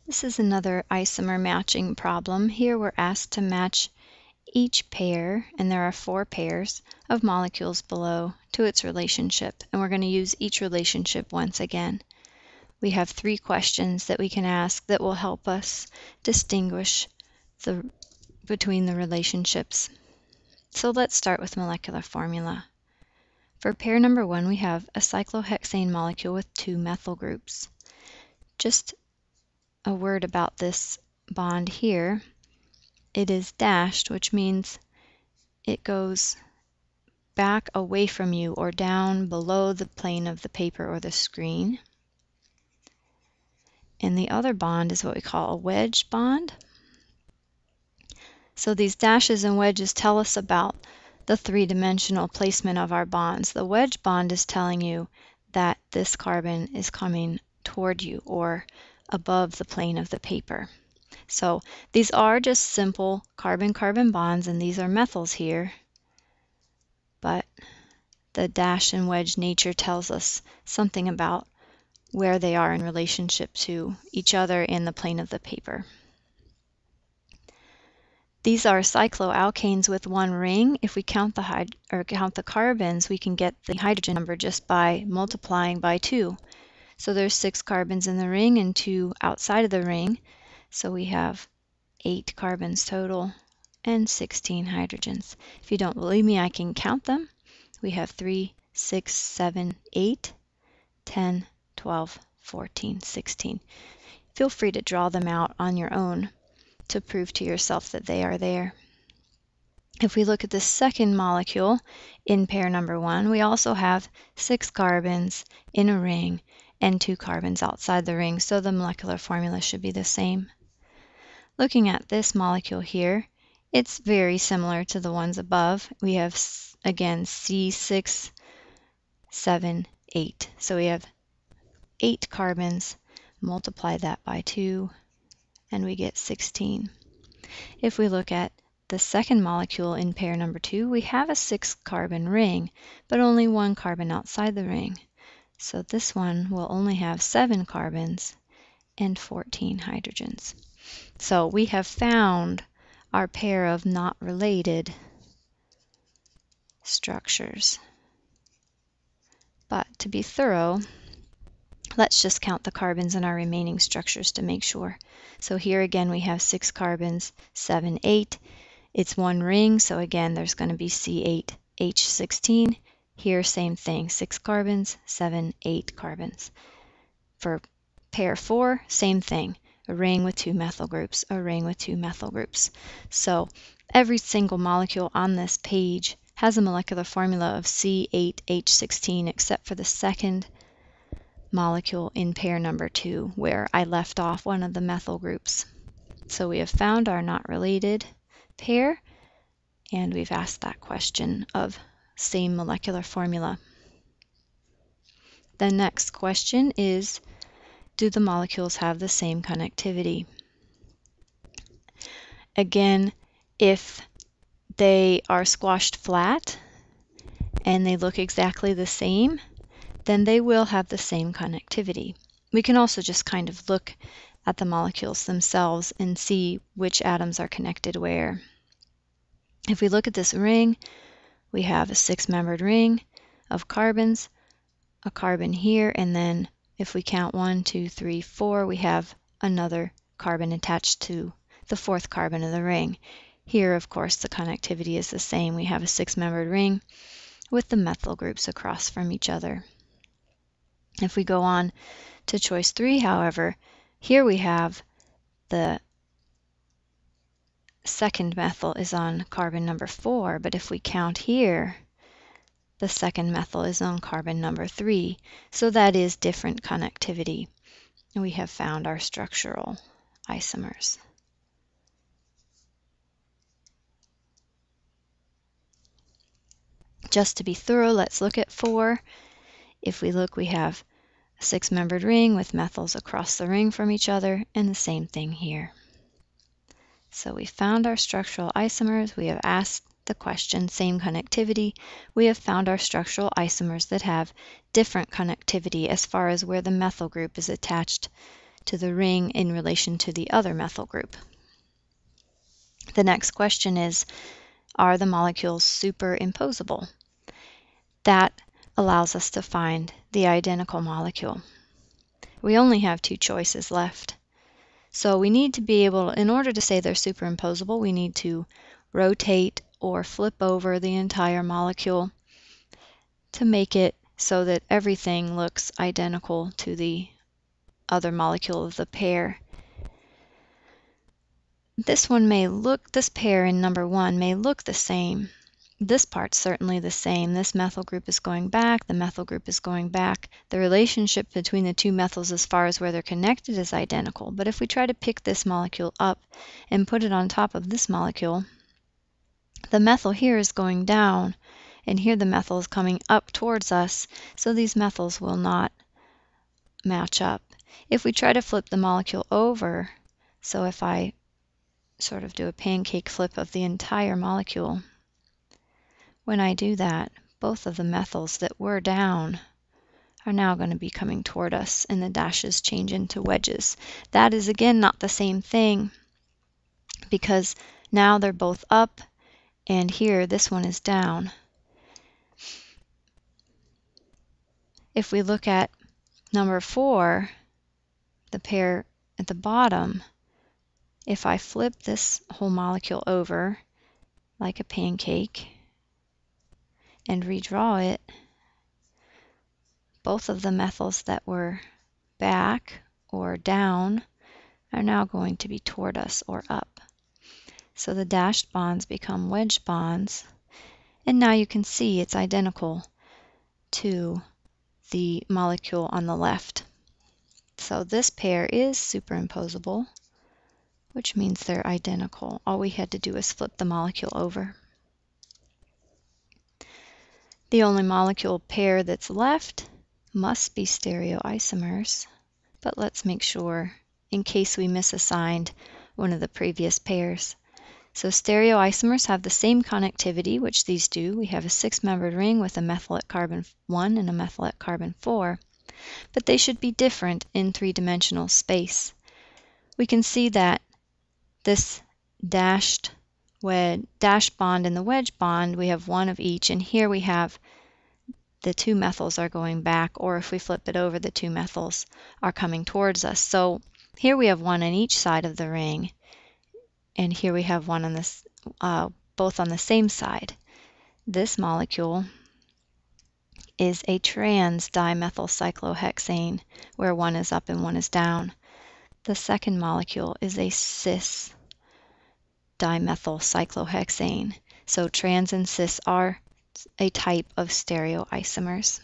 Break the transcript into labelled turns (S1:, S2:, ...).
S1: This is another isomer matching problem. Here we're asked to match each pair, and there are 4 pairs of molecules below, to its relationship. And we're going to use each relationship once again. We have 3 questions that we can ask that will help us distinguish between the relationships. So let's start with molecular formula. For pair number 1, we have a cyclohexane molecule with 2 methyl groups. Just a word about this bond here. It is dashed, which means it goes back away from you or down below the plane of the paper or the screen. And the other bond is what we call a wedge bond. So these dashes and wedges tell us about the 3-dimensional placement of our bonds. The wedge bond is telling you that this carbon is coming toward you or above the plane of the paper. So these are just simple carbon-carbon bonds, and these are methyls here. But the dash and wedge nature tells us something about where they are in relationship to each other in the plane of the paper. These are cycloalkanes with 1 ring. If we count the carbons, we can get the hydrogen number just by multiplying by 2. So there's 6 carbons in the ring and 2 outside of the ring. So we have 8 carbons total and 16 hydrogens. If you don't believe me, I can count them. We have 3, 6, 7, 8, 10, 12, 14, 16. Feel free to draw them out on your own to prove to yourself that they are there. If we look at the second molecule in pair number 1, we also have 6 carbons in a ring and 2 carbons outside the ring, so the molecular formula should be the same. Looking at this molecule here, it's very similar to the ones above. We have, again, C6, 7, 8. So we have 8 carbons, multiply that by 2, and we get 16. If we look at the second molecule in pair number 2, we have a 6-carbon ring, but only 1 carbon outside the ring. So this one will only have 7 carbons and 14 hydrogens. So we have found our pair of not related structures. But to be thorough, let's just count the carbons in our remaining structures to make sure. So here again we have 6 carbons, 7, 8. It's 1 ring, so again there's going to be C8, H16. Here same thing, 6 carbons, 7, 8 carbons. For pair 4, same thing. A ring with 2 methyl groups, a ring with 2 methyl groups. So every single molecule on this page has a molecular formula of C8H16 except for the second molecule in pair number 2 where I left off one of the methyl groups. So we have found our not related pair, and we've asked that question of same molecular formula. The next question is, do the molecules have the same connectivity? Again, if they are squashed flat and they look exactly the same, then they will have the same connectivity. We can also just kind of look at the molecules themselves and see which atoms are connected where. If we look at this ring, we have a 6-membered ring of carbons, a carbon here, and then if we count 1, 2, 3, 4, we have another carbon attached to the 4th carbon of the ring. Here, of course, the connectivity is the same. We have a 6-membered ring with the methyl groups across from each other. If we go on to choice 3, however, here we have the second methyl is on carbon number 4, but if we count here, the second methyl is on carbon number 3, so that is different connectivity. And we have found our structural isomers. Just to be thorough, let's look at 4. If we look, we have a 6-membered ring with methyls across the ring from each other, and the same thing here. So we found our structural isomers. We have asked the question, same connectivity. We have found our structural isomers that have different connectivity as far as where the methyl group is attached to the ring in relation to the other methyl group. The next question is, are the molecules superimposable? That allows us to find the identical molecule. We only have two choices left. So we need to be able, in order to say they're superimposable, we need to rotate or flip over the entire molecule to make it so that everything looks identical to the other molecule of the pair. This pair in number 1 may look the same. This part's certainly the same. This methyl group is going back, the methyl group is going back. The relationship between the two methyls as far as where they're connected is identical. But if we try to pick this molecule up and put it on top of this molecule, the methyl here is going down, and here the methyl is coming up towards us, so these methyls will not match up. If we try to flip the molecule over, so if I sort of do a pancake flip of the entire molecule, when I do that, both of the methyls that were down are now going to be coming toward us, and the dashes change into wedges. That is again not the same thing, because now they're both up, and here this one is down. If we look at number 4, the pair at the bottom, if I flip this whole molecule over like a pancake and redraw it, both of the methyls that were back or down are now going to be toward us or up. So the dashed bonds become wedge bonds, and now you can see it's identical to the molecule on the left. So this pair is superimposable, which means they're identical. All we had to do is flip the molecule over. The only molecule pair that's left must be stereoisomers, but let's make sure in case we misassigned one of the previous pairs. So stereoisomers have the same connectivity, which these do. We have a 6-membered ring with a methyl at carbon 1 and a methyl at carbon 4, but they should be different in 3-dimensional space. We can see that this dash bond and the wedge bond, we have one of each, and here we have the two methyls are going back, or if we flip it over, the two methyls are coming towards us. So here we have one on each side of the ring, and here we have one on this, both on the same side. This molecule is a trans dimethyl cyclohexane, where one is up and one is down. The second molecule is a cis dimethyl cyclohexane. So trans and cis are a type of stereoisomers.